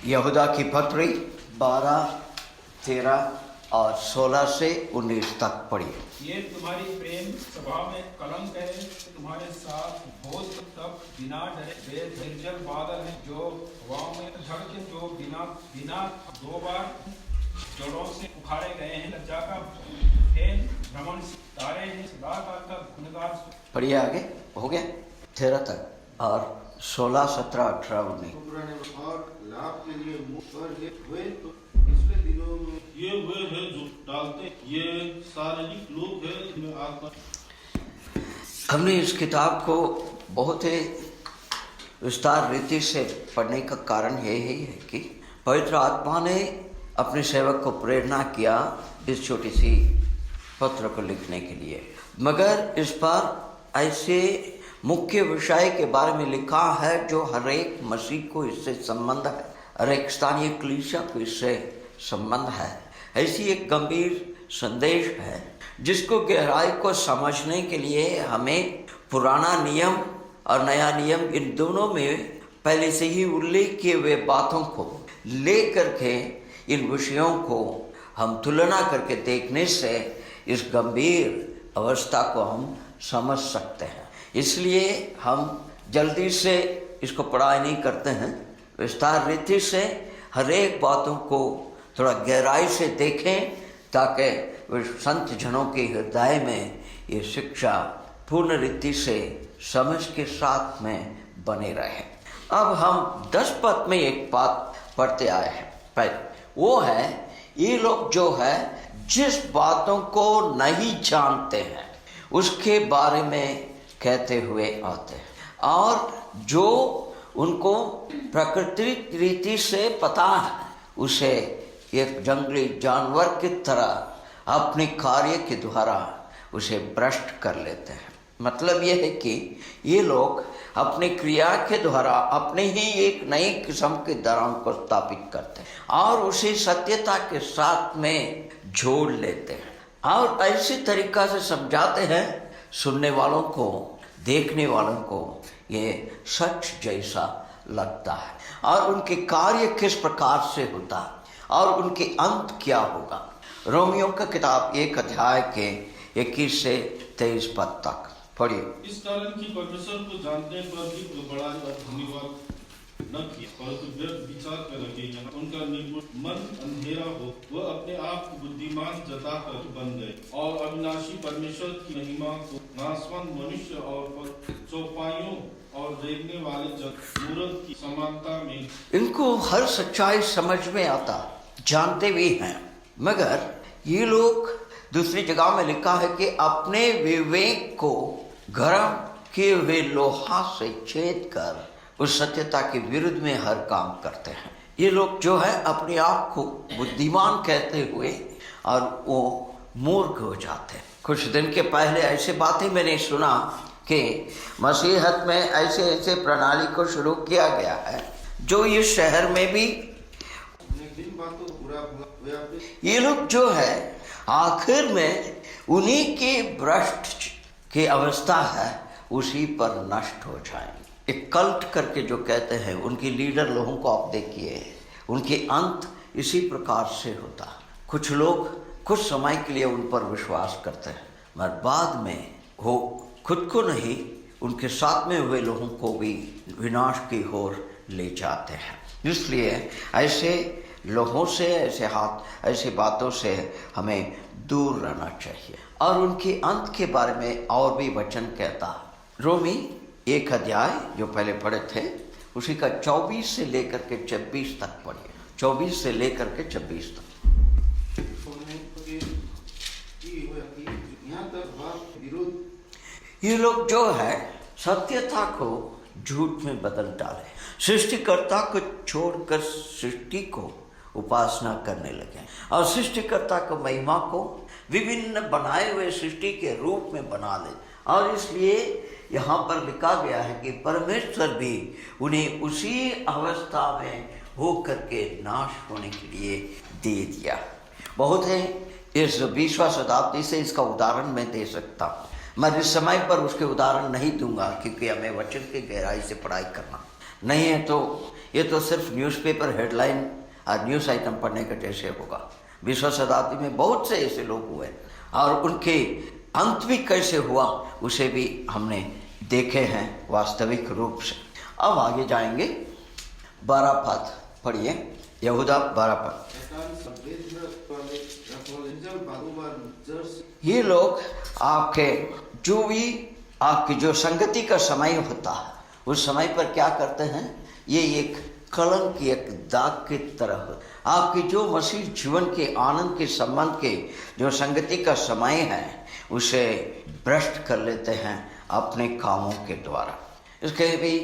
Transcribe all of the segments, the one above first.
यहूदा की पत्री 12, 13 और 16 से 19 तक पढ़िए। ये तुम्हारी प्रेम सभा में कलंक है, तुम्हारे साथ भोज तक बिना डरे बेनिर्जल बादल है, जो हवाओं में झड़के, जो बिना 2 बार जड़ों से उखाड़े गए हैं। लज्जा का फेन भ्रमण तारे हैं, सदाकाल का गुणगान। पढ़िए आगे, हो गया 13 तक और 16, 17, 18, 19। और लाभ के लिए मुंह पर हुए तो पिछले दिनों में ये वे हैं जो डालते, ये सार्वजनिक लोग हैं जिनमें आत्मा। हमने इस किताब को बहुत ही विस्तार रीति से पढ़ने का कारण यही है कि पवित्र आत्मा ने अपने सेवक को प्रेरणा किया इस छोटी सी पत्र को लिखने के लिए, मगर इस पर ऐसे मुख्य विषय के बारे में लिखा है जो हर एक मसीह को इससे संबंध है, हर एक स्थानीय कलीसिया को इससे संबंध है। ऐसी एक गंभीर संदेश है जिसको गहराई को समझने के लिए हमें पुराना नियम और नया नियम इन दोनों में पहले से ही उल्लेख किए हुए बातों को ले करके इन विषयों को हम तुलना करके देखने से इस गंभीर अवस्था को हम समझ सकते हैं। इसलिए हम जल्दी से इसको पढ़ाई नहीं करते हैं, विस्तार रीति से हर एक बातों को थोड़ा गहराई से देखें ताकि संत जनों के हृदय में ये शिक्षा पूर्ण रीति से समझ के साथ में बने रहे। अब हम 10 पद में एक बात पढ़ते आए हैं। पहले वो है ये लोग जो है जिस बातों को नहीं जानते हैं उसके बारे में कहते हुए आते हैं, और जो उनको प्राकृतिक रीति से पता है उसे एक जंगली जानवर की तरह अपने कार्य के द्वारा उसे भ्रष्ट कर लेते हैं। मतलब यह है कि ये लोग अपनी क्रिया के द्वारा अपने ही एक नई किस्म के धर्म को स्थापित करते हैं और उसे सत्यता के साथ में जोड़ लेते हैं और ऐसी तरीका से समझाते हैं सुनने वालों को, देखने वालों को ये सच जैसा लगता है और उनके कार्य किस प्रकार से होता है और उनके अंत क्या होगा। रोमियो का किताब 1 अध्याय के 21 से 23 पद तक पढ़िए। इस कारण की परमेश्वर को जानने पर भी बड़ाई और धन्यवाद न किया, परंतु व्यर्थ विचार कर रखे उनका निर्मल मन अंधेरा हो, वह अपने आप को बुद्धिमान जताकर बन गए और अविनाशी परमेश्वर की महिमा को नाशवान मनुष्य और चौपाइयों और रेंगने वाले मूर्त की समानता में। इनको हर सच्चाई समझ में आता, जानते भी हैं, मगर ये लोग दूसरी जगह में लिखा है कि अपने विवेक को गर्म किए हुए लोहा से छेद कर उस सत्यता के विरुद्ध में हर काम करते हैं। ये लोग जो है अपने आप को बुद्धिमान कहते हुए और वो मूर्ख हो जाते हैं। कुछ दिन के पहले ऐसे बातें मैंने सुना कि मसीहत में ऐसे ऐसे प्रणाली को शुरू किया गया है जो इस शहर में भी ये लोग जो है आखिर में उन्हीं के भ्रष्ट की अवस्था है उसी पर नष्ट हो जाएंगे। एक कल्ट करके जो कहते हैं उनके लीडर लोगों को आप देखिए, उनके अंत इसी प्रकार से होता। कुछ लोग कुछ समय के लिए उन पर विश्वास करते हैं मगर बाद में वो खुद को नहीं उनके साथ में हुए लोगों को भी विनाश की ओर ले जाते हैं। इसलिए ऐसे लोगों से, ऐसी बातों से हमें दूर रहना चाहिए। और उनके अंत के बारे में और भी वचन कहता है। रोमी 1 अध्याय जो पहले पढ़े थे उसी का 24 से लेकर के 26 तक पढ़िए। 24 से लेकर के 26 तक। ये लोग जो है सत्यता को झूठ में बदल डाले, सृष्टिकर्ता को छोड़कर सृष्टि को उपासना करने लगे और सृष्टिकर्ता को महिमा को विभिन्न बनाए हुए सृष्टि के रूप में बना ले। और इसलिए यहाँ पर लिखा गया है कि परमेश्वर भी उन्हें उसी अवस्था में होकर के नाश होने के लिए दे दिया। बहुत है, इस 20वीं शताब्दी से इसका उदाहरण मैं दे सकता हूँ, मैं इस समय पर उसके उदाहरण नहीं दूंगा क्योंकि हमें वचन की गहराई से पढ़ाई करना नहीं है। तो ये तो सिर्फ न्यूज़पेपर हेडलाइन और न्यूज़ आइटम पढ़ने के जैसे होगा। 20वीं शताब्दी में बहुत से ऐसे लोग हुए और उनके अंत भी कैसे हुआ उसे भी हमने देखे हैं वास्तविक रूप से। अब आगे जाएंगे 12 पद पढ़िए, यहूदा 12 पद। ये लोग आपकी जो संगति का समय होता है उस समय पर क्या करते हैं, ये एक कलंक की एक दाग की तरह होता। आपकी जो मसीह जीवन के आनंद के संबंध के जो संगति का समय है उसे भ्रष्ट कर लेते हैं अपने कामों के द्वारा। इसके भी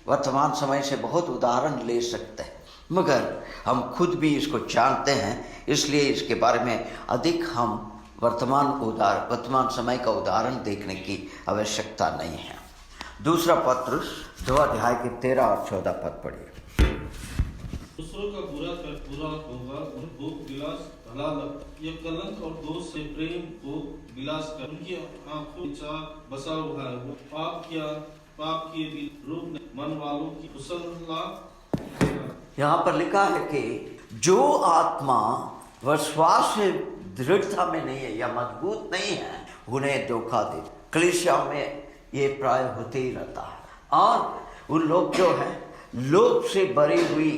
वर्तमान समय से बहुत उदाहरण ले सकते हैं, मगर हम खुद भी इसको जानते हैं, इसलिए इसके बारे में अधिक हम वर्तमान समय का उदाहरण देखने की आवश्यकता नहीं है। दूसरा पत्रुस 2 अध्याय के 13 और 14 पद पढ़िए। दूसरों का बुरा होगा, भोग विलास भला लगता, ये कलंक और दोष से प्रेम को विलास कर उनकी आंखों बसा हुआ है। वो पाप के रूप में मन वालों की कुशलता। यहाँ पर लिखा है कि जो आत्मा विश्वास से दृढ़ता में नहीं है या मजबूत नहीं है उन्हें धोखा दे। कलीसिया में ये प्राय होते ही रहता है और उन लोग जो है लोभ से भरी हुई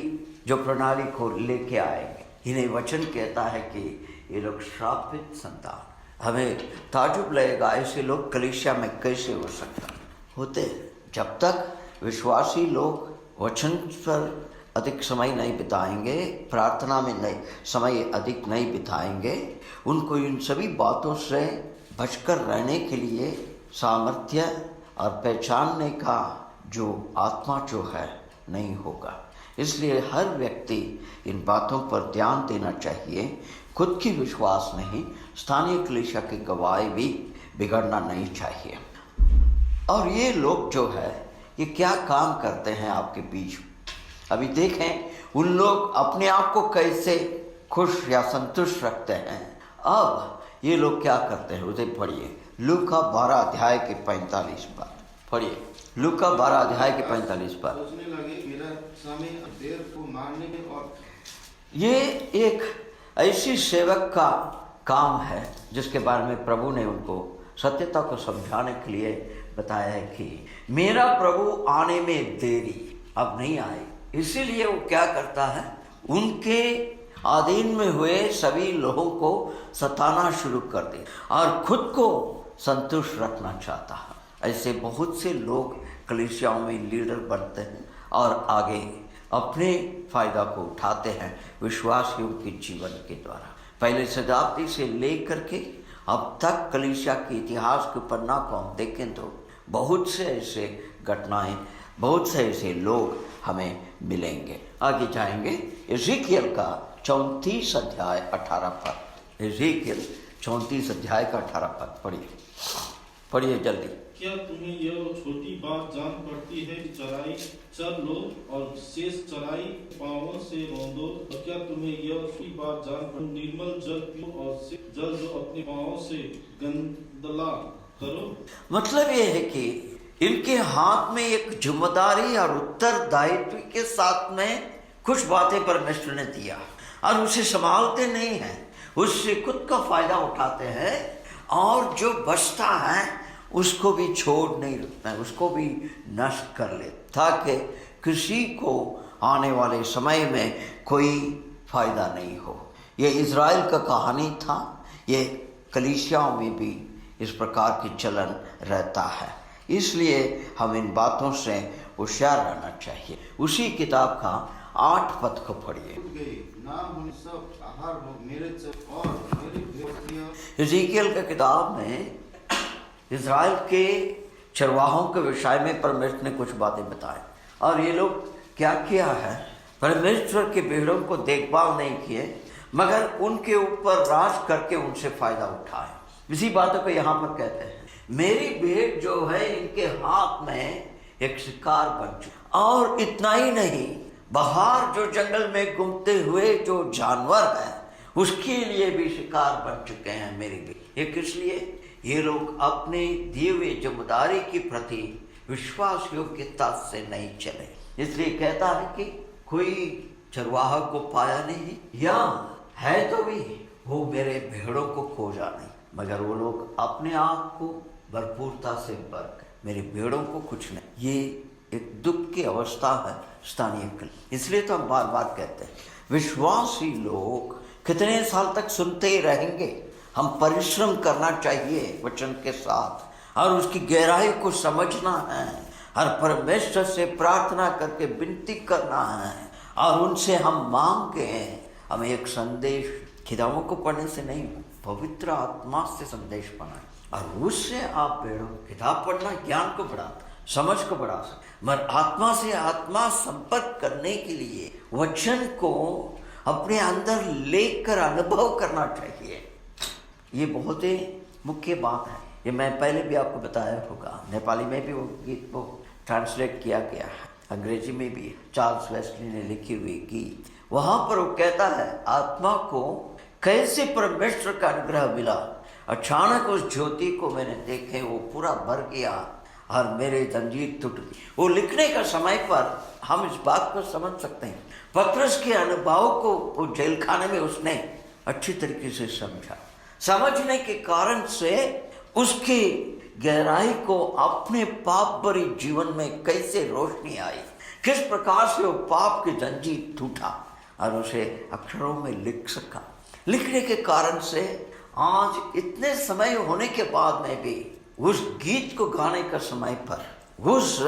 जो प्रणाली को लेके आएंगे। इन्हें वचन कहता है कि ये लोग श्रापित संतान। हमें ताजुब लगेगा ऐसे लोग कलीसिया में कैसे हो सकता होते हैं। जब तक विश्वासी लोग वचन पर अधिक समय नहीं बिताएंगे, प्रार्थना में समय अधिक नहीं बिताएंगे, उनको इन सभी बातों से बचकर रहने के लिए सामर्थ्य और पहचानने का जो आत्मा जो है नहीं होगा। इसलिए हर व्यक्ति इन बातों पर ध्यान देना चाहिए। खुद की विश्वास नहीं, स्थानीय कलीसिया की गवाही भी बिगड़ना नहीं चाहिए। और ये लोग जो है ये क्या काम करते हैं आपके बीच। अभी देखें उन लोग अपने आप को कैसे खुश या संतुष्ट रखते हैं। अब ये लोग क्या करते हैं उसे पढ़िए, लूका 12 अध्याय के 45 पद पढ़िए। लूका 12 अध्याय के 45 पद। सोचने लगे मेरा समय देर को मारने में। और ये एक ऐसी सेवक का काम है जिसके बारे में प्रभु ने उनको सत्यता को समझाने के लिए बताया है कि मेरा प्रभु आने में देरी अब नहीं आए। इसीलिए वो क्या करता है, उनके अधीन में हुए सभी लोगों को सताना शुरू कर दे और खुद को संतुष्ट रखना चाहता है। ऐसे बहुत से लोग कलीसियाओं में लीडर बनते हैं और आगे अपने फायदा को उठाते हैं विश्वासियों के जीवन के द्वारा। पहले शताब्दी से लेकर के अब तक कलीसिया के इतिहास के पन्ना को हम देखें तो बहुत से ऐसे घटनाएं, बहुत से ऐसे लोग हमें मिलेंगे। आगे जाएंगे एजेकियल का 34 अध्याय 18 पद। एजेकियल 34 अध्याय का 18 पद पढ़िए जल्दी। क्या तुम्हें यह छोटी बात जान पड़ती है कि चराई चर लो और शेष चराई पांवों से रौंदो? और क्या तुम्हें यह छोटी बात जान पड़ती, निर्मल जल पियो और जल जो अपने पांवों से गंदला करो? मतलब यह है कि इनके हाथ में एक जिम्मेदारी और उत्तरदायित्व के साथ में कुछ बातें परमेश्वर ने दिया और उसे संभालते नहीं हैं, उससे खुद का फायदा उठाते हैं और जो बचता है उसको भी छोड़ नहीं रखता है, उसको भी नष्ट कर ले ताकि किसी को आने वाले समय में कोई फायदा नहीं हो। ये इज़राइल का कहानी था, ये कलीसियाओं में भी इस प्रकार की चलन रहता है। इसलिए हम इन बातों से होशियार रहना चाहिए। उसी किताब का 8 पद को पढ़िए। एजेकियल की किताब में इज़राइल के चरवाहों के विषय में परमेश्वर ने कुछ बातें बताई और ये लोग क्या किया है, परमेश्वर के भेड़ों को देखभाल नहीं किए मगर उनके ऊपर राज करके उनसे फायदा उठाए। इसी बातों को यहाँ पर कहते हैं, मेरी भेड़ जो है इनके हाथ में एक शिकार बन चुका। और इतना ही नहीं, बाहर जो जंगल में घूमते हुए जो जानवर है उसके लिए भी शिकार बन चुके हैं मेरी भेड़। ये किस लिए? ये लोग अपने दिए हुए जिम्मेदारी के प्रति विश्वास योग्यता से नहीं चले। इसलिए कहता है कि कोई चरवाहा को पाया नहीं, या है तो भी वो मेरे भेड़ों को खोजा नहीं, मगर वो लोग अपने आप को भरपूरता से बर गए, मेरे भेड़ों को कुछ नहीं। ये एक दुख की अवस्था है स्थानीय के लिए। इसलिए तो हम बार बार कहते हैं विश्वासी लोग कितने साल तक सुनते ही रहेंगे। हम परिश्रम करना चाहिए वचन के साथ और उसकी गहराई को समझना है और परमेश्वर से प्रार्थना करके विनती करना है और उनसे हम मांगे। हमें एक संदेश किताबों को पढ़ने से नहीं, पवित्र आत्मा से संदेश पाना है और उससे आप पेड़ों किताब पढ़ना ज्ञान को बढ़ाता, समझ को बढ़ा सकते, मगर आत्मा से आत्मा संपर्क करने के लिए वचन को अपने अंदर लेकर अनुभव करना चाहिए। ये बहुत ही मुख्य बात है। ये मैं पहले भी आपको बताया होगा, नेपाली में भी वो गीत को ट्रांसलेट किया गया है, अंग्रेजी में भी चार्ल्स वेस्ली ने लिखी हुई गीत। वहाँ पर वो कहता है आत्मा को कैसे परमेश्वर का अनुग्रह मिला, अचानक उस ज्योति को मैंने देखे, वो पूरा भर गया और मेरे जंजीर टूट गई। वो लिखने का समय पर हम इस बात को समझ सकते हैं, पतरस के अनुभव को वो जेल खाने में उसने अच्छी तरीके से समझा। समझने के कारण से उसकी गहराई को अपने पाप भरी जीवन में कैसे रोशनी आई, किस प्रकार से वो पाप के जंजीर टूटा और उसे अक्षरों में लिख सका। लिखने के कारण से आज इतने समय होने के बाद में भी उस गीत को गाने का समय पर, उस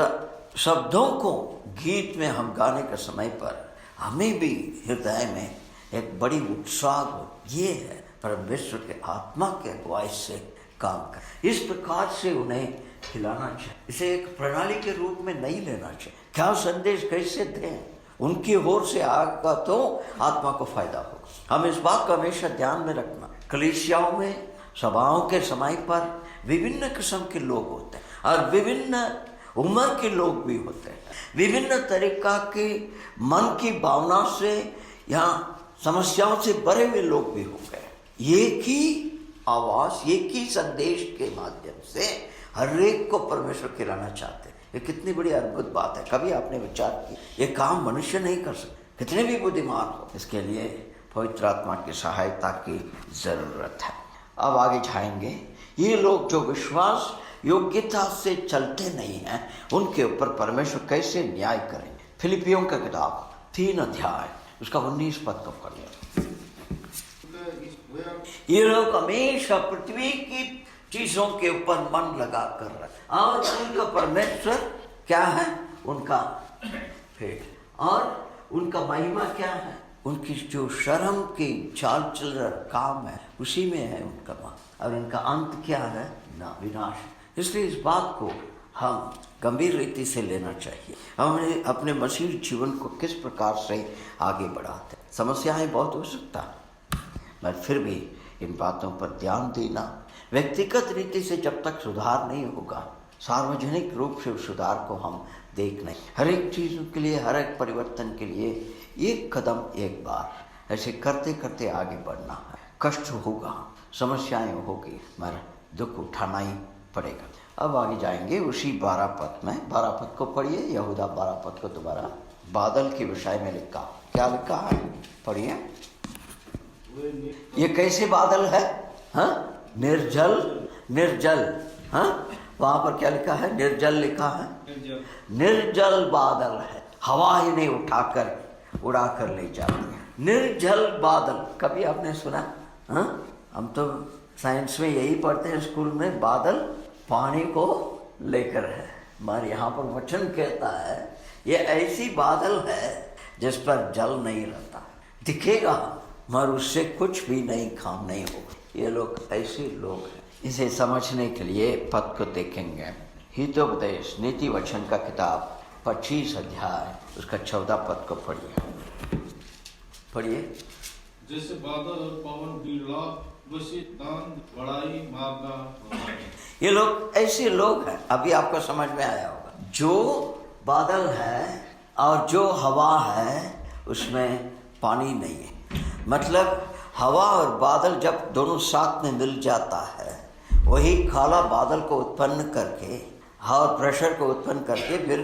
शब्दों को गीत में हम गाने का समय पर हमें भी हृदय में एक बड़ी उत्साह हो। ये है परमेश्वर के आत्मा के अगुवाई से काम कर। इस प्रकार से उन्हें खिलाना चाहिए, इसे एक प्रणाली के रूप में नहीं लेना चाहिए। क्या संदेश कैसे दें, उनकी ओर से आगा तो आत्मा को फायदा होगा। हम इस बात को हमेशा ध्यान में रखना। कलीसियाओं में सभाओं के समय पर विभिन्न किस्म के लोग होते हैं और विभिन्न उम्र के लोग भी होते हैं, विभिन्न तरीका के मन की भावना से या समस्याओं से भरे हुए लोग भी हो गए। एक ही आवाज, एक ही संदेश के माध्यम से हर एक को परमेश्वर खिलाना चाहते हैं। ये कितनी बड़ी अद्भुत बात है। कभी आपने विचार किया ये काम मनुष्य नहीं कर सकते, कितने भी बुद्धिमान हो। इसके लिए पवित्र आत्मा की सहायता की जरूरत है। अब आगे जाएंगे। ये लोग जो विश्वास योग्यता से चलते नहीं हैं, उनके ऊपर परमेश्वर कैसे न्याय करेंगे। फिलिपियों का किताब 3 अध्याय उसका 19 पद को पढ़िए। ये लोग हमेशा पृथ्वी की चीजों के ऊपर मन लगा कर रहे और उनका परमेश्वर क्या है, उनका पेट, और उनका महिमा क्या है, उनकी जो शर्म की चाल चल रहा काम है उसी में है उनका मान, और उनका अंत क्या है ना, विनाश। इसलिए इस बात को हम गंभीर रीति से लेना चाहिए। हमें अपने मसीह जीवन को किस प्रकार से आगे बढ़ाते। समस्याएं बहुत हो सकता है, मगर फिर भी इन बातों पर ध्यान देना। व्यक्तिगत रीति से जब तक सुधार नहीं होगा, सार्वजनिक रूप से उस सुधार को हम देख नहीं। हर एक चीज़ के लिए, हर एक परिवर्तन के लिए एक कदम एक बार, ऐसे करते करते आगे बढ़ना है। कष्ट होगा, समस्याएं होगी, मगर दुख उठाना ही पड़ेगा। अब आगे जाएंगे उसी 12 पद में। 12 पद को पढ़िए, यहूदा 12 पद को दोबारा। बादल के विषय में लिखा, क्या लिखा है पढ़िए। ये कैसे बादल है? हाँ, निर्जल, निर्जल। हाँ, वहां पर क्या लिखा है? निर्जल लिखा है। निर्जल बादल है, हवा ही नहीं उठाकर उड़ा कर ले जाती है। निर्जल बादल कभी आपने सुना? हाँ, हम तो साइंस में यही पढ़ते हैं स्कूल में, बादल पानी को लेकर है। मगर यहाँ पर वचन कहता है ये ऐसी बादल है जिस पर जल नहीं रहता, दिखेगा मगर उससे कुछ भी नहीं, काम नहीं होगा। ये लोग ऐसे लोग हैं। इसे समझने के लिए पद को देखेंगे। हितोपदेश नीति वचन का किताब 25 अध्याय उसका 14 पद को पढ़िए। पढ़िए। जैसे बादल और पवन बिरला, वैसे दान बड़ाई मारना। ये लोग ऐसे लोग हैं, अभी आपको समझ में आया होगा। जो बादल है और जो हवा है उसमें पानी नहीं है। मतलब हवा और बादल जब दोनों साथ में मिल जाता है, वही काला बादल को उत्पन्न करके और प्रेशर को उत्पन्न करके फिर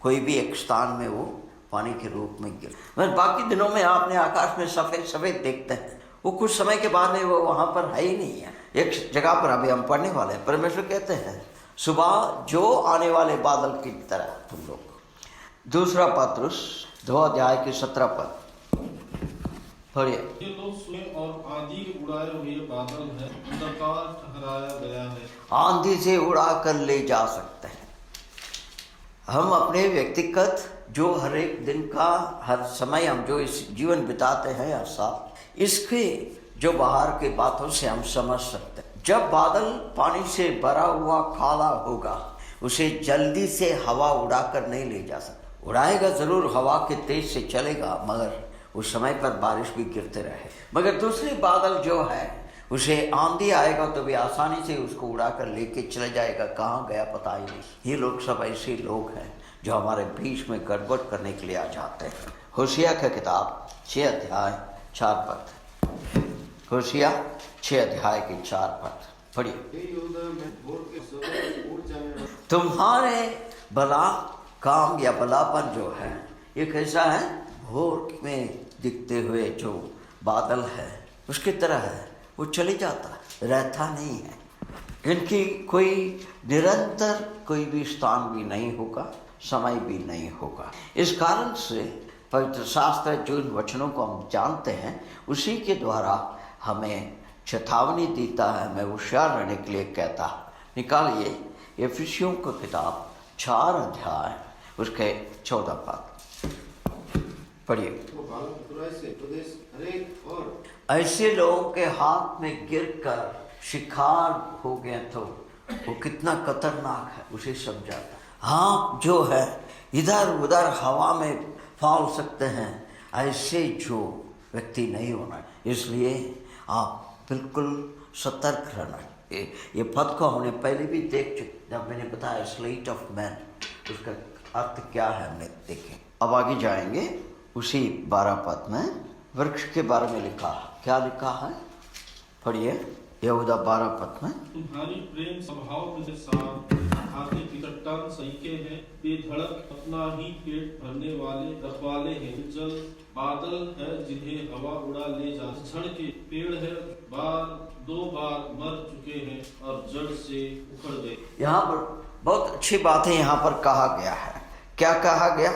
कोई भी एक स्थान में वो पानी के रूप में गिर। मतलब बाकी दिनों में आपने आकाश में सफेद सफेद देखते हैं, वो कुछ समय के बाद में वो वहां पर है ही नहीं है। एक जगह पर अभी हम पढ़ने वाले हैं, परमेश्वर कहते हैं सुबह जो आने वाले बादल की तरह तुम लोग। दूसरा पत्रुस 2 अध्याय के 17 पद पढ़िए। ये लोग स्वयं और आंधी के उड़ाए हुए बादल है, अंधकार ठहराया गया है। आंधी से उड़ा कर ले जा सकते हैं। हम अपने व्यक्तिगत जो हर एक दिन का हर समय हम जो इस जीवन बिताते हैं हर साल, इसके जो बाहर के बातों से हम समझ सकते हैं। जब बादल पानी से भरा हुआ काला होगा, उसे जल्दी से हवा उड़ाकर नहीं ले जा सकता। उड़ाएगा जरूर, हवा के तेज से चलेगा, मगर उस समय पर बारिश भी गिरते रहे। मगर दूसरे बादल जो है, उसे आंधी आएगा तो भी आसानी से उसको उड़ाकर लेके चले जाएगा, कहाँ गया पता ही नहीं। ये लोग सब ऐसे लोग हैं जो हमारे बीच में गड़बड़ करने के लिए आ जाते हैं। होशिया की किताब 6 अध्याय 4 पद। होशिया 6 अध्याय के 4 पद पढ़िए। हे यहूदा, मैं भोर के समय उड़ जाने तुम्हारे भला काम या भलापन जो है, ये कैसा है? भोर में दिखते हुए जो बादल है उसकी तरह है, वो चले जाता है, रहता नहीं है। इनकी कोई निरंतर कोई भी स्थान भी नहीं होगा, समय भी नहीं होगा। इस कारण से पवित्र शास्त्र जो इन वचनों को हम जानते हैं, उसी के द्वारा हमें चेतावनी देता है, हमें होशियार रहने के लिए कहता है। निकालिए एफिसियों की किताब 4 अध्याय उसके 14 पद पढ़िए। तो बालक बुराई से प्रदेश हरेक और ऐसे लोगों के हाथ में गिरकर शिकार हो गए तो वो कितना खतरनाक है उसे समझाता। हाँ, जो है इधर उधर हवा में फैल सकते हैं, ऐसे जो व्यक्ति नहीं होना। इसलिए आप बिल्कुल सतर्क रहना। ये पद को हमने पहले भी देख चुके, जब मैंने बताया स्लेट ऑफ मैन, उसका अर्थ क्या है हमने देखे। अब आगे जाएंगे, उसी 12 पद में वृक्ष के बारे में लिखा है। क्या लिखा है? पढ़िए यहूदा 12 पद में। तुम्हारी प्रेम स्वभाव के साथ हाथी की चट्टान सहीके हैं, बेधड़क अपना ही पेट भरने वाले रखवाले हैं। जल बादल है जिन्हें हवा उड़ा ले जा, झड़ के पेड़ है दो बार मर चुके हैं और जड़ से उखड़ गए। यहाँ पर बहुत अच्छी बात है, यहाँ पर कहा गया है। क्या कहा गया?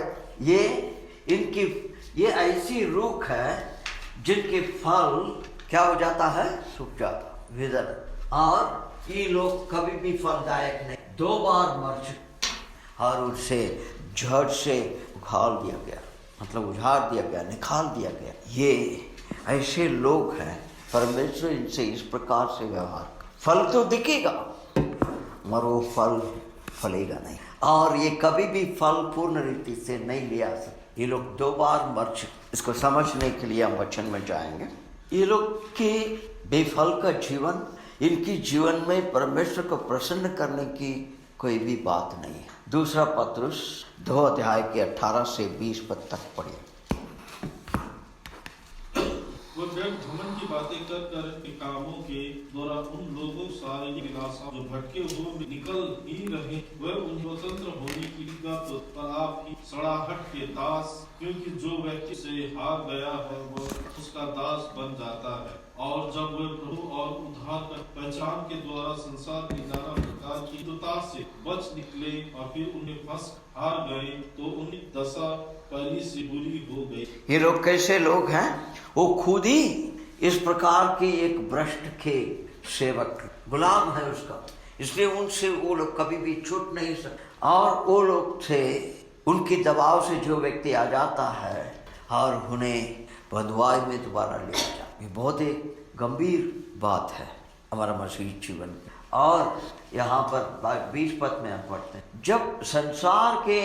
ये ऐसी रूख है जिनके फल क्या हो जाता है? सूख जाता, विदर, और ये लोग कभी भी फलदायक नहीं। 2 बार मर चुके और उसे जड़ से उखाड़ दिया गया, मतलब उजाड़ दिया गया, निकाल दिया गया। ये ऐसे लोग हैं, परमेश्वर इनसे इस प्रकार से व्यवहार। फल तो दिखेगा मगर वो फल फलेगा नहीं, और ये कभी भी फल पूर्ण रीति से नहीं ले आ सकते। ये लोग 2 बार मर चुके। इसको समझने के लिए हम वचन में जाएंगे। ये लोग के बेफल का जीवन, इनकी जीवन में परमेश्वर को प्रसन्न करने की कोई भी बात नहीं है। दूसरा पत्रुस 2 अध्याय के 18 से 20 पद तक पढ़िए। वो व्यर्थ घमंड की बातें कर कर के कामों के द्वारा उन लोगों सारे विलासा जो भटके हुए निकल ही रहे, वह उन स्वतंत्र होने की पर आप ही सड़ाहट के दास, क्योंकि जो व्यक्ति से हार गया है वह उसका दास बन जाता है। और जब वे प्रभु और उद्धार का पहचान के द्वारा संसार की नाना प्रकार की दुता से बच निकले और फिर उन्हें फंस हार गए, तो उनकी दशा पहली से बुरी हो गई। ये लोग कैसे लोग हैं? वो खुद ही इस प्रकार के एक भ्रष्ट के सेवक, गुलाम है उसका, इसलिए उनसे वो लोग कभी भी छूट नहीं सकते। और वो लोग थे, उनके दबाव से जो व्यक्ति आ जाता है और उन्हें बंधुआई में दोबारा ले जाता, ये बहुत ही गंभीर बात है हमारा मसीह जीवन की। और यहाँ पर 20 पद में हम पढ़ते हैं, जब संसार के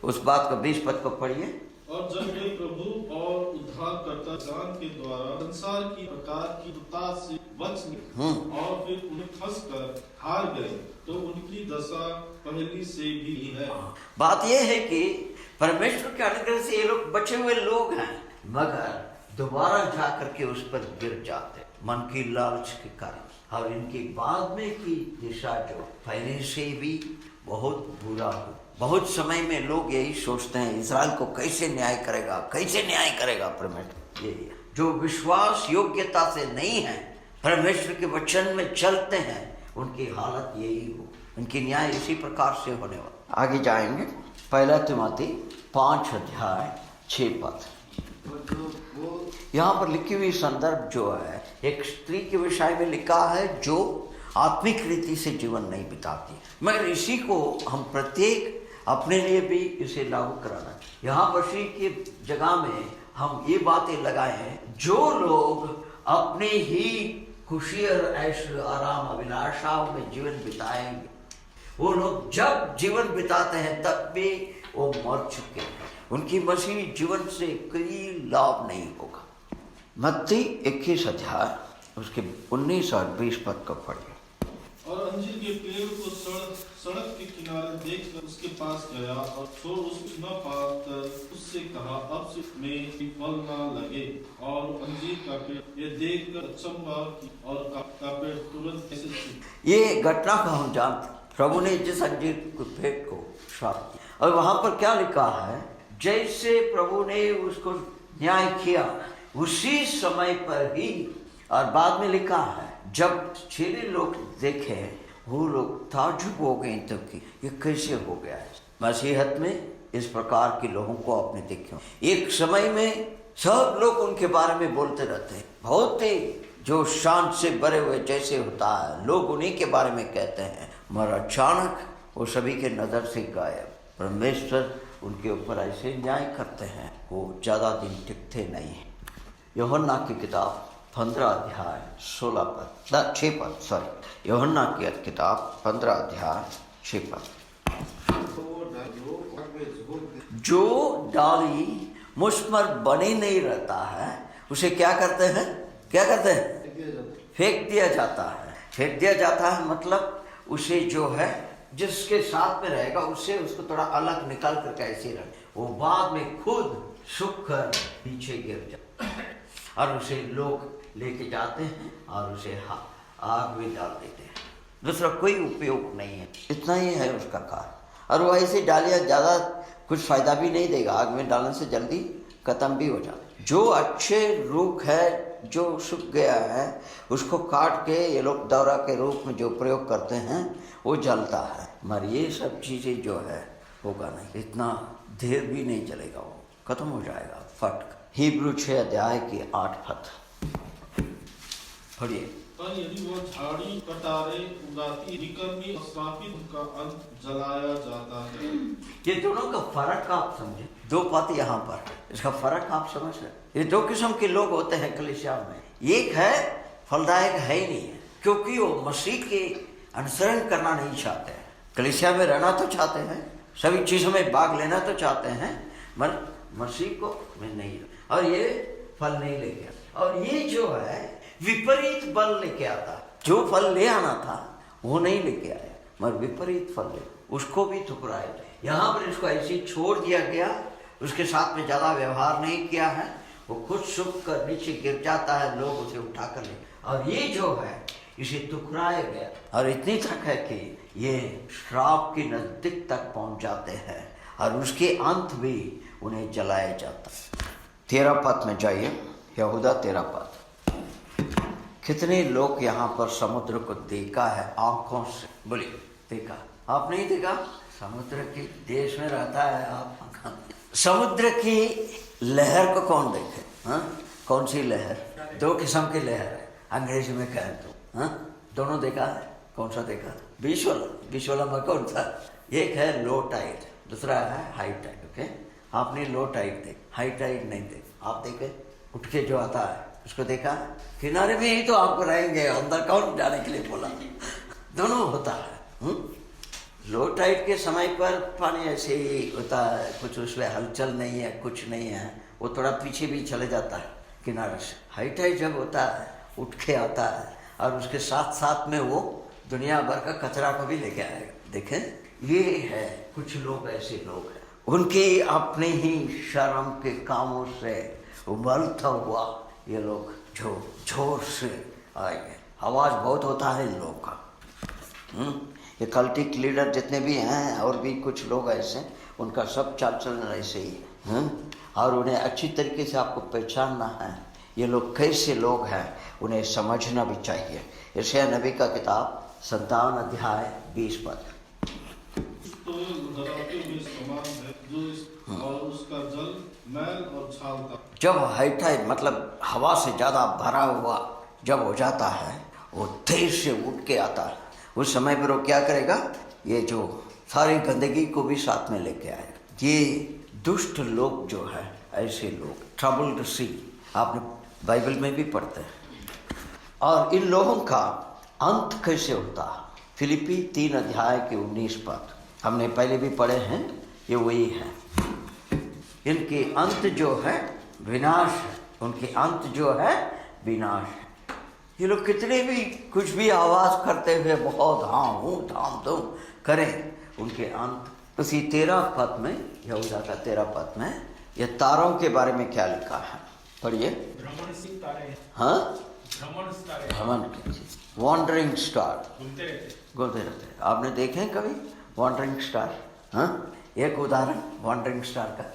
उस बात को 20 पद को पढ़िए। और जब वे प्रभु और उद्धारकर्ता जान के द्वारा संसार की प्रकार की दुता से बच निकले और फिर उन्हें फंस कर हार गए, तो उनकी दशा पहली से भी है। बात यह है कि परमेश्वर के अनुग्रह से ये लोग बचे हुए लोग हैं, मगर दोबारा जाकर के उस पर गिर जाते मन की लालच के कारण। और इनकी बाद में की दिशा जो पहले से भी बहुत बुरा हो, बहुत समय में लोग यही सोचते हैं, इजराइल को कैसे न्याय करेगा परमेश्वर। ये जो विश्वास योग्यता से नहीं है, परमेश्वर के वचन में चलते हैं, उनकी हालत यही हो, उनकी न्याय इसी प्रकार से होने वाला। आगे जाएंगे, 1 तिमोथी 5 अध्याय 6 पद। यहाँ पर लिखी हुई संदर्भ जो है, एक स्त्री के विषय में लिखा है जो आत्मिक रीति से जीवन नहीं बिताती, मगर इसी को हम प्रत्येक अपने लिए भी इसे लागू कराना चाहिए। यहाँ मसीह की जगह में हम ये बातें लगाए हैं, जो लोग अपने ही खुशी और ऐश्वर्य आराम अभिलाषाओं में जीवन बिताएंगे, वो लोग जब जीवन बिताते हैं तब भी वो मर चुके हैं, उनकी मसीही जीवन से कोई लाभ नहीं होगा। मत्ती 21 अध्याय उसके 19 और 20 पद को पढ़िए। और अंजीर के पेड़ को सड़क के किनारे देखकर उसके पास गया और छोड़ उसको न पाकर उससे कहा, अब से में फल न लगे। और अंजीर का पेड़ ये देखकर अचंभा की और का पेड़ तुरंत ऐसे सूख। ये घटना को हम जानते, प्रभु ने जिस अंजीर के पेड़ को श्राप किया, और वहां पर क्या लिखा है, जैसे प्रभु ने उसको न्याय किया उसी समय पर ही, और बाद में लिखा है जब चेले लोग देखे वो लोग ताज्जुब हो गए तो कि ये कैसे हो गया है। मसीहत में इस प्रकार के लोगों को आपने देखे, एक समय में सब लोग उनके बारे में बोलते रहते हैं, बहुत ही जो शान से भरे हुए जैसे होता है, लोग उन्हीं के बारे में कहते हैं, मगर अचानक वो सभी के नज़र से गायब। परमेश्वर उनके ऊपर ऐसे न्याय करते हैं, वो ज़्यादा दिन टिकते नहीं हैं। यूहन्ना की किताब 15 अध्याय 6 पद। यूहन्ना की किताब 15 अध्याय 6 पद। जो डाली मुझ पर बने नहीं रहता है उसे क्या करते हैं? फेंक दिया जाता है। फेंक दिया जाता है मतलब उसे जो है जिसके साथ में रहेगा उससे उसको थोड़ा अलग निकाल कर कैसे रहे, वो बाद में खुद सूख कर पीछे गिर जाता है, और उसे लोग लेके जाते हैं और उसे आग में डाल देते हैं। दूसरा कोई उपयोग नहीं है, इतना ही है उसका कार्य। और वो ऐसे डालिया ज़्यादा कुछ फायदा भी नहीं देगा, आग में डालने से जल्दी खत्म भी हो जाता। जो अच्छे रूख है जो सूख गया है उसको काट के ये लोग दौरा के रूप में जो प्रयोग करते हैं वो जलता है, मगर ये सब चीज़ें जो है होगा नहीं, इतना देर भी नहीं चलेगा, वो खत्म हो जाएगा फट। हिब्रू 6 अध्याय की 8 पद पढ़िए। पर यदि वो झाड़ी कटारे उगाती निकलनी स्थापित उनका अंत जलाया जाता है। ये दोनों का फर्क आप समझे, 2 बात यहाँ पर, इसका फर्क आप समझ रहे। ये 2 किस्म के लोग होते हैं कलीसिया में, एक है फलदायक है ही नहीं है, क्योंकि वो मसीह के अनुसरण करना नहीं चाहते हैं, कलीसिया में रहना तो चाहते हैं, सभी चीज़ों में भाग लेना तो चाहते हैं, मगर मसीह को में नहीं, और ये फल नहीं लेके आता। और ये जो है विपरीत फल लेके आता, जो फल ले आना था वो नहीं लेके आया, मगर विपरीत फल ले उसको भी ठुकराया। यहाँ पर इसको ऐसे ही छोड़ दिया गया, उसके साथ में ज़्यादा व्यवहार नहीं किया है, वो खुद सूख कर नीचे गिर जाता है, लोग उसे उठा कर ले, और ये जो है इसे ठुकराया गया, और इतनी तक है कि ये श्राप के नज़दीक तक पहुँच जाते हैं, और उसके अंत भी उन्हें जलाया जाता है। 13 पद में जाइए, यहूदा 13 पद। कितने लोग यहाँ पर समुद्र को देखा है आंखों से, बोलिए देखा? आप नहीं देखा? समुद्र के देश में रहता है आप, समुद्र की लहर को कौन देखे? हाँ, कौन सी लहर? 2 किस्म की लहर है, अंग्रेजी में कहें तो, हाँ, दोनों देखा है। कौन सा देखा? बीच वाला में कौन सा? एक है लो टाइड, दूसरा है हाई टाइड। ओके, आपने लो टाइड देख, हाई टाइड नहीं देख, आप देखे उठ के जो आता है उसको देखा? किनारे में ही तो आपको रहेंगे, अंदर कौन जाने के लिए बोला? दोनों होता है। लो टाइड के समय पर पानी ऐसे ही होता है, कुछ उसमें हलचल नहीं है, कुछ नहीं है, वो थोड़ा पीछे भी चले जाता है किनारे से। हाई टाइड जब होता है उठ के आता है, और उसके साथ साथ में वो दुनिया भर का कचरा को भी लेके आएगा। देखें, ये है कुछ लोग, ऐसे लोग हैं, उनके अपने ही शर्म के कामों से उबलता हुआ ये लोग जो जोर से आएंगे, आवाज बहुत होता है इन लोगों का। ये कल्टिक लीडर जितने भी हैं और भी कुछ लोग ऐसे, उनका सब चाल चलन ऐसे ही है। और उन्हें अच्छी तरीके से आपको पहचानना है, ये लोग कैसे लोग हैं, उन्हें समझना भी चाहिए। यशायाह नबी का किताब 57 अध्याय 20 पद। तो दराते में समान है जो और उसका जल मैल और छाल था। जब हाइटाइड मतलब हवा से ज़्यादा भरा हुआ जब हो जाता है, वो तेज से उठ के आता है, उस समय पर वो क्या करेगा, ये जो सारी गंदगी को भी साथ में लेके आएगा। ये दुष्ट लोग जो है, ऐसे लोग ट्रबल्ड सी, आपने बाइबल में भी पढ़ते हैं। और इन लोगों का अंत कैसे होता है, फिलिपी 3 अध्याय के 19 पद हमने पहले भी पढ़े हैं, ये वही है। इनके अंत जो है विनाश है, उनके अंत जो है विनाश है। ये लोग कितने भी कुछ भी आवाज़ करते हुए बहुत हाँ हूँ धाम धूम करें, उनके अंत। उसी 13 पद में, यहूदा का 13 पद में, ये तारों के बारे में क्या लिखा है, पढ़िए। भ्रमणशील तारे, हाँ, भ्रमण तारे, भ्रमण की चीज, वॉन्डरिंग स्टार, घूमते रहते। आपने देखे हैं कभी वॉन्डरिंग स्टार? हाँ, एक उदाहरण वॉन्डरिंग स्टार का,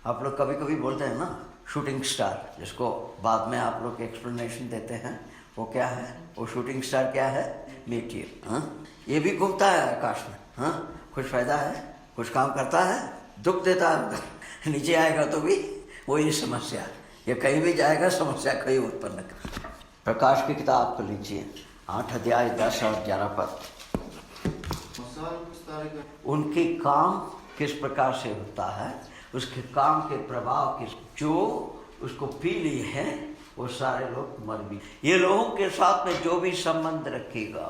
आप लोग कभी कभी बोलते हैं ना शूटिंग स्टार, जिसको बाद में आप लोग एक्सप्लेनेशन देते हैं, वो क्या है, वो शूटिंग स्टार क्या है, मीटियर। हाँ, ये भी घूमता है आकाश में। हाँ, कुछ फायदा है, कुछ काम करता है, दुख देता है, नीचे आएगा तो भी वही समस्या, ये कहीं भी जाएगा समस्या कहीं उत्पन्न कर। प्रकाश की किताब को लीजिए 8 अध्याय 10 और 11 पद। मसाल किस तरह का उनके काम किस प्रकार से होता है, उसके काम के प्रभाव किस, जो उसको पी लिए हैं वो सारे लोग मर भी। ये लोगों के साथ में जो भी संबंध रखेगा,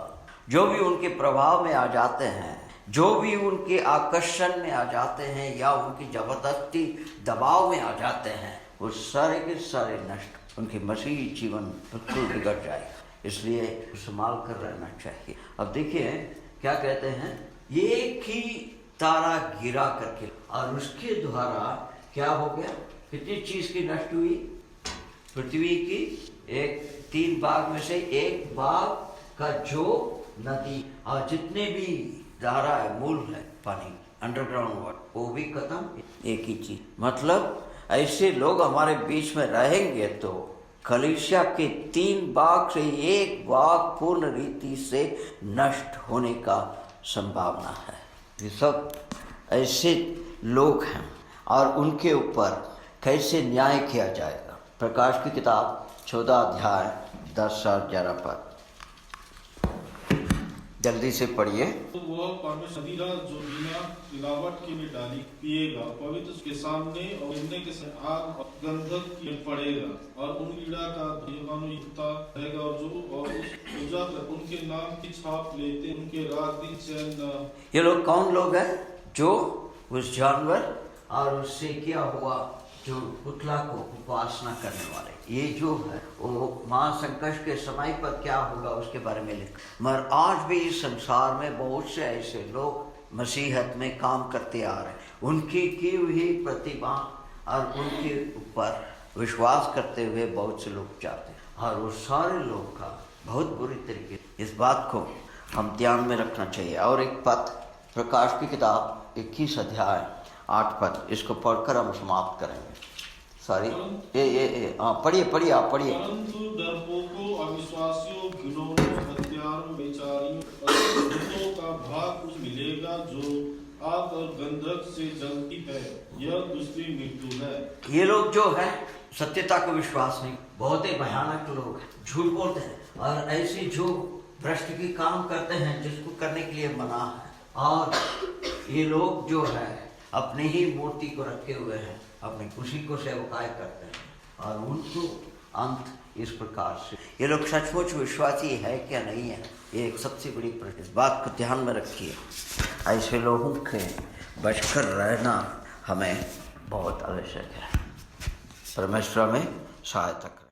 जो भी उनके प्रभाव में आ जाते हैं, जो भी उनके आकर्षण में आ जाते हैं या उनकी जबरदस्ती दबाव में आ जाते हैं, वो सारे के सारे नष्ट, उनके मसीही जीवन बिल्कुल बिगड़ जाएगा। इसलिए संभाल कर रहना चाहिए। अब देखिए क्या कहते हैं, एक ही तारा गिरा करके, और उसके द्वारा क्या हो गया, कितनी चीज की नष्ट हुई, पृथ्वी की एक 3 भाग में से 1 भाग का जो नदी और जितने भी धारा है, मूल है पानी, अंडरग्राउंड वाटर, वो भी खत्म। एक ही चीज, मतलब ऐसे लोग हमारे बीच में रहेंगे तो कलीसिया के 3 भाग से 1 भाग पूर्ण रीति से नष्ट होने का संभावना है। ये सब ऐसे लोग हैं और उनके ऊपर कैसे न्याय किया जाएगा। प्रकाश की किताब 14 अध्याय 10 और 11 पद जल्दी से पढ़िए। तो वह परमेश्वर मदिरा जो बिना मिलावट के में डाली पिएगा, पवित्र के सामने और गिरने के समय आग और गंधक की पड़ेगा, और उन कीड़ा का जीवाणुयुक्ता रहेगा, और जो और उस पूजा कर उनके नाम की छाप लेते उनके रात दिन चैन न। ये लोग कौन लोग हैं, जो उस जानवर और उससे किया हुआ जो पुतला को उपासना करने वाले, ये जो है वो महासंकट के समय पर क्या होगा उसके बारे में लिखा। मगर आज भी इस संसार में बहुत से ऐसे लोग मसीहत में काम करते आ रहे हैं, उनकी की हुई प्रतिभा और उनके ऊपर विश्वास करते हुए बहुत से लोग जाते हैं, और वो सारे लोग का बहुत बुरी तरीके, इस बात को हम ध्यान में रखना चाहिए। और एक पद, प्रकाश की किताब 21 अध्याय 8 पद, इसको पढ़कर हम समाप्त करेंगे। सॉरी, पढ़िए आप पढ़िए। परंतु डरपोकों, अविश्वासियों, घिनौनों, हत्यारों, बेचारियों और दूतों का भाग उस मिलेगा जो आग और गंधक से जलती है, यह दूसरी मृत्यु है। ये लोग जो है सत्यता को विश्वास नहीं, बहुत ही भयानक लोग हैं, झूठ बोलते हैं, और ऐसे जो भ्रष्ट की काम करते हैं जिसको करने के लिए मना है। और ये लोग जो है अपनी ही मूर्ति को रखे हुए हैं, अपनी खुशी को सेवकाई करते हैं, और उनको अंत इस प्रकार से। ये लोग सचमुच विश्वासी है क्या नहीं है, ये एक सबसे बड़ी प्रश्न। इस बात को ध्यान में रखिए, ऐसे लोगों के बचकर रहना हमें बहुत आवश्यक है। परमेश्वर में सहायता करें।